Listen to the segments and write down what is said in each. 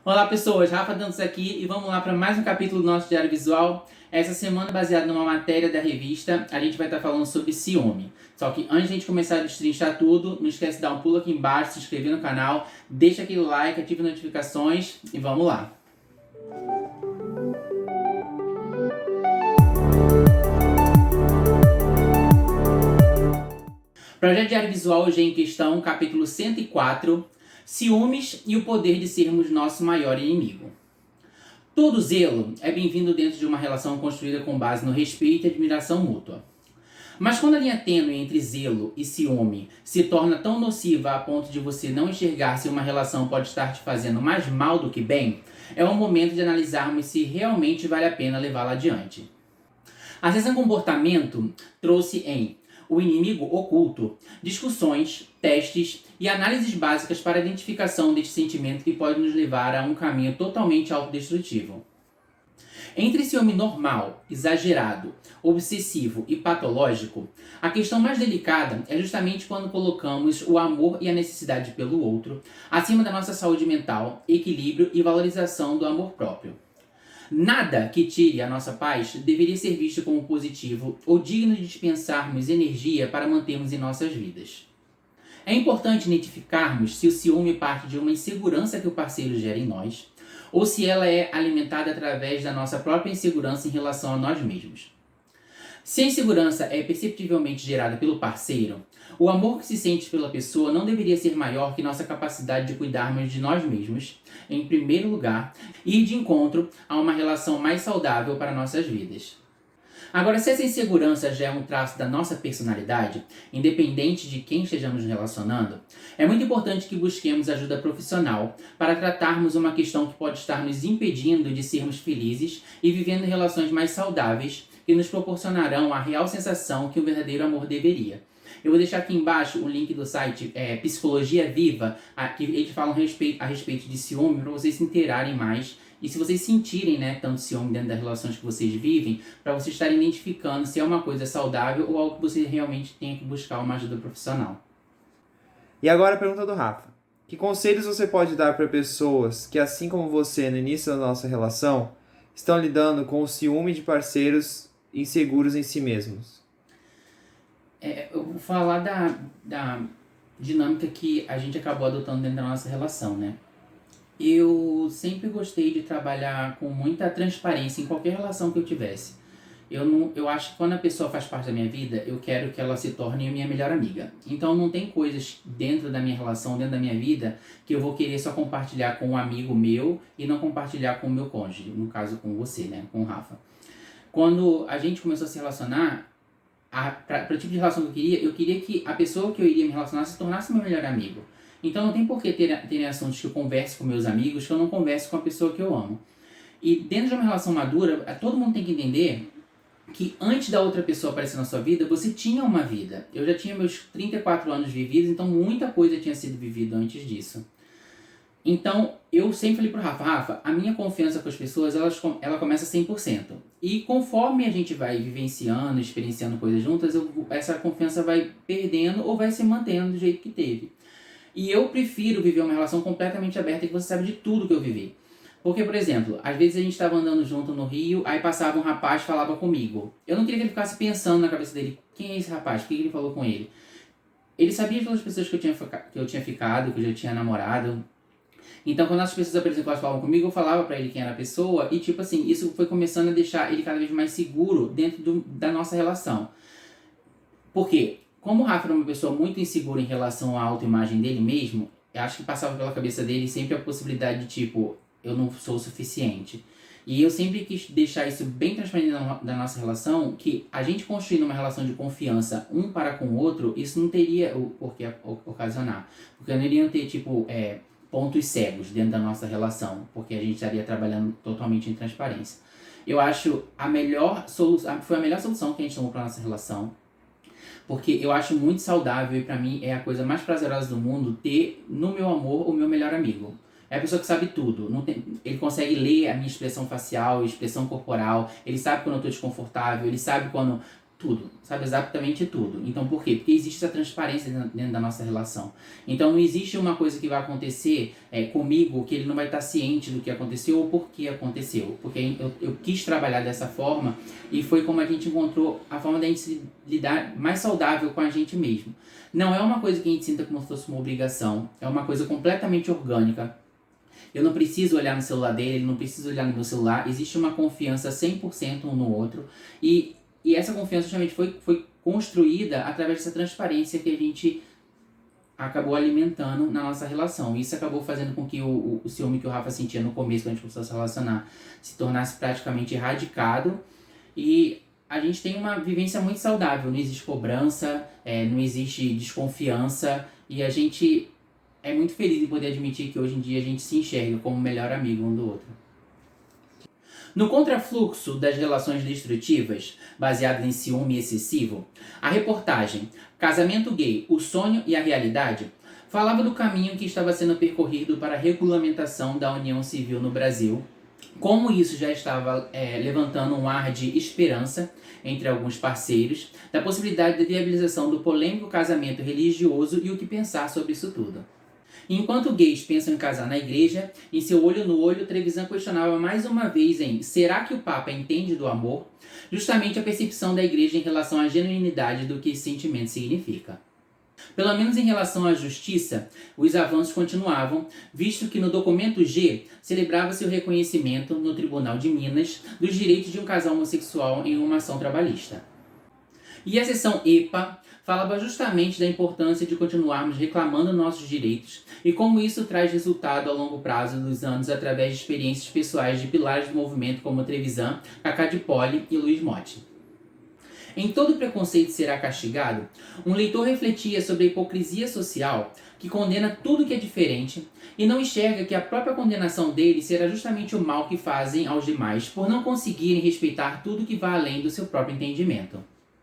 Olá pessoas, Rafa Dantas aqui e vamos lá para mais um capítulo do nosso Diário Visual. Essa semana, baseado numa matéria da revista, a gente vai estar falando sobre ciúme. Só que antes de a gente começar a destrinchar tudo, não esquece de dar um pulo aqui embaixo, se inscrever no canal, deixa aquele like, ative as notificações e vamos lá. Projeto Diário Visual hoje em questão, capítulo 104, ciúmes e o poder de sermos nosso maior inimigo. Todo zelo é bem-vindo dentro de uma relação construída com base no respeito e admiração mútua. Mas quando a linha tênue entre zelo e ciúme se torna tão nociva a ponto de você não enxergar se uma relação pode estar te fazendo mais mal do que bem, é o momento de analisarmos se realmente vale a pena levá-la adiante. A sessão comportamento trouxe em O Inimigo Oculto discussões, testes e análises básicas para a identificação deste sentimento que pode nos levar a um caminho totalmente autodestrutivo. Entre ciúme normal, exagerado, obsessivo e patológico, a questão mais delicada é justamente quando colocamos o amor e a necessidade pelo outro acima da nossa saúde mental, equilíbrio e valorização do amor próprio. Nada que tire a nossa paz deveria ser visto como positivo ou digno de dispensarmos energia para mantermos em nossas vidas. É importante identificarmos se o ciúme parte de uma insegurança que o parceiro gera em nós, ou se ela é alimentada através da nossa própria insegurança em relação a nós mesmos. Se a insegurança é perceptivelmente gerada pelo parceiro, o amor que se sente pela pessoa não deveria ser maior que nossa capacidade de cuidarmos de nós mesmos, em primeiro lugar, e ir de encontro a uma relação mais saudável para nossas vidas. Agora, se essa insegurança já é um traço da nossa personalidade, independente de quem estejamos nos relacionando, é muito importante que busquemos ajuda profissional para tratarmos uma questão que pode estar nos impedindo de sermos felizes e vivendo relações mais saudáveis que nos proporcionarão a real sensação que o verdadeiro amor deveria. Eu vou deixar aqui embaixo o link do site Psicologia Viva, que eles falam a respeito de ciúme, para vocês se inteirarem mais. E se vocês sentirem tanto ciúme dentro das relações que vocês vivem, para vocês estarem identificando se é uma coisa saudável ou algo que você realmente tenha que buscar uma ajuda profissional. E agora a pergunta do Rafa. Que conselhos você pode dar para pessoas que, assim como você no início da nossa relação, estão lidando com o ciúme de parceiros inseguros em si mesmos? Eu vou falar da dinâmica que a gente acabou adotando dentro da nossa relação, né? Eu sempre gostei de trabalhar com muita transparência em qualquer relação que eu tivesse. Eu acho que quando a pessoa faz parte da minha vida, eu quero que ela se torne a minha melhor amiga. Então não tem coisas dentro da minha relação, dentro da minha vida, que eu vou querer só compartilhar com um amigo meu e não compartilhar com o meu cônjuge, no caso com você, né, com o Rafa. Quando a gente começou a se relacionar, para o tipo de relação que eu queria que a pessoa que eu iria me relacionar se tornasse meu melhor amigo. Então não tem por que ter assuntos que eu converso com meus amigos que eu não converso com a pessoa que eu amo. E dentro de uma relação madura, todo mundo tem que entender que antes da outra pessoa aparecer na sua vida, você tinha uma vida. Eu já tinha meus 34 anos vividos, então muita coisa tinha sido vivida antes disso. Então, eu sempre falei pro Rafa, a minha confiança com as pessoas, ela começa 100%. E conforme a gente vai vivenciando, experienciando coisas juntas, essa confiança vai perdendo ou vai se mantendo do jeito que teve. E eu prefiro viver uma relação completamente aberta que você sabe de tudo que eu vivi. Porque, por exemplo, às vezes a gente estava andando junto no Rio, aí passava um rapaz e falava comigo. Eu não queria que ele ficasse pensando na cabeça dele, quem é esse rapaz? O que ele falou com ele? Ele sabia de todas as pessoas que eu tinha ficado, que eu já tinha namorado. Então, quando as pessoas, por exemplo, falavam comigo, eu falava pra ele quem era a pessoa. E, tipo assim, isso foi começando a deixar ele cada vez mais seguro dentro da nossa relação. Por quê? Como o Rafa era uma pessoa muito insegura em relação à autoimagem dele mesmo, eu acho que passava pela cabeça dele sempre a possibilidade de, tipo, eu não sou o suficiente. E eu sempre quis deixar isso bem transparente da nossa relação, que a gente construindo uma relação de confiança um para com o outro, isso não teria o porquê ocasionar. Porque não iriam ter, tipo, pontos cegos dentro da nossa relação, porque a gente estaria trabalhando totalmente em transparência. Eu acho foi a melhor solução que a gente tomou para nossa relação, porque eu acho muito saudável e pra mim é a coisa mais prazerosa do mundo ter no meu amor o meu melhor amigo. É a pessoa que sabe tudo. Ele consegue ler a minha expressão facial, expressão corporal, ele sabe quando eu tô desconfortável, ele sabe quando tudo, sabe exatamente tudo. Então por quê? Porque existe essa transparência dentro da nossa relação. Então não existe uma coisa que vai acontecer comigo que ele não vai estar ciente do que aconteceu ou por que aconteceu. Porque eu quis trabalhar dessa forma e foi como a gente encontrou a forma da gente se lidar mais saudável com a gente mesmo. Não é uma coisa que a gente sinta como se fosse uma obrigação, é uma coisa completamente orgânica. Eu não preciso olhar no celular dele, ele não precisa olhar no meu celular, existe uma confiança 100% um no outro e essa confiança justamente foi construída através dessa transparência que a gente acabou alimentando na nossa relação. Isso acabou fazendo com que o ciúme que o Rafa sentia no começo, quando a gente começou a se relacionar, se tornasse praticamente erradicado. E a gente tem uma vivência muito saudável. Não existe cobrança, não existe desconfiança. E a gente é muito feliz em poder admitir que hoje em dia a gente se enxerga como melhor amigo um do outro. No contrafluxo das relações destrutivas, baseadas em ciúme excessivo, a reportagem Casamento Gay, o Sonho e a Realidade falava do caminho que estava sendo percorrido para a regulamentação da união civil no Brasil, como isso já estava levantando um ar de esperança entre alguns parceiros, da possibilidade de viabilização do polêmico casamento religioso e o que pensar sobre isso tudo. Enquanto gays pensam em casar na igreja, em seu Olho no Olho, Trevisan questionava mais uma vez em será que o Papa entende do amor? Justamente a percepção da igreja em relação à genuinidade do que esse sentimento significa. Pelo menos em relação à justiça, os avanços continuavam, visto que no documento G celebrava-se o reconhecimento, no Tribunal de Minas, dos direitos de um casal homossexual em uma ação trabalhista. E a seção EPA falava justamente da importância de continuarmos reclamando nossos direitos e como isso traz resultado a longo prazo dos anos através de experiências pessoais de pilares do movimento como Trevisan, Cacá de Poli e Luiz Motti. Em Todo Preconceito Será Castigado, um leitor refletia sobre a hipocrisia social que condena tudo que é diferente e não enxerga que a própria condenação dele será justamente o mal que fazem aos demais por não conseguirem respeitar tudo que vai além do seu próprio entendimento.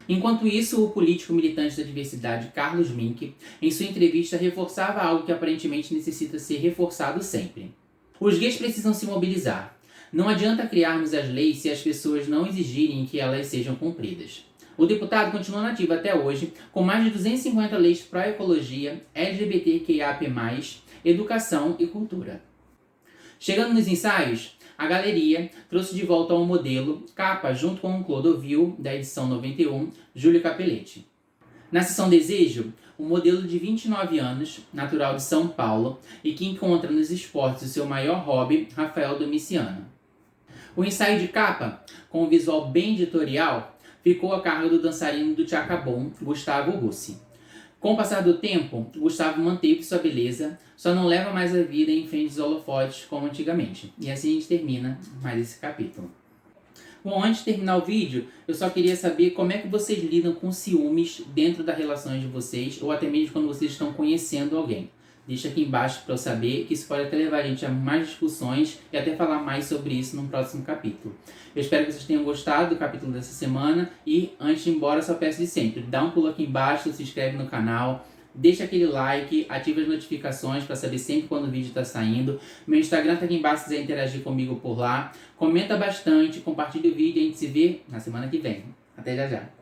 Enquanto isso, o político militante da diversidade Carlos Mink, em sua entrevista, reforçava algo que aparentemente necessita ser reforçado sempre. Os gays precisam se mobilizar. Não adianta criarmos as leis se as pessoas não exigirem que elas sejam cumpridas. O deputado continua nativo até hoje, com mais de 250 leis pró-ecologia, LGBTQIAP+, educação e cultura. Chegando nos ensaios, a galeria trouxe de volta ao modelo capa junto com o Clodovil, da edição 91, Júlio Capelletti. Na seção Desejo, um modelo de 29 anos, natural de São Paulo, e que encontra nos esportes o seu maior hobby, Rafael Domiciano. O ensaio de capa, com um visual bem editorial, ficou a cargo do dançarino do Tchacabum, Gustavo Bussi. Com o passar do tempo, Gustavo manteve sua beleza, só não leva mais a vida em frente aos holofotes como antigamente. E assim a gente termina mais esse capítulo. Bom, antes de terminar o vídeo, eu só queria saber como é que vocês lidam com ciúmes dentro das relações de vocês, ou até mesmo quando vocês estão conhecendo alguém. Deixa aqui embaixo para eu saber, que isso pode até levar a gente a mais discussões e até falar mais sobre isso no próximo capítulo. Eu espero que vocês tenham gostado do capítulo dessa semana e, antes de ir embora, só peço de sempre, dá um pulo aqui embaixo, se inscreve no canal, deixa aquele like, ativa as notificações para saber sempre quando o vídeo está saindo. Meu Instagram está aqui embaixo se quiser interagir comigo por lá. Comenta bastante, compartilha o vídeo e a gente se vê na semana que vem. Até já já!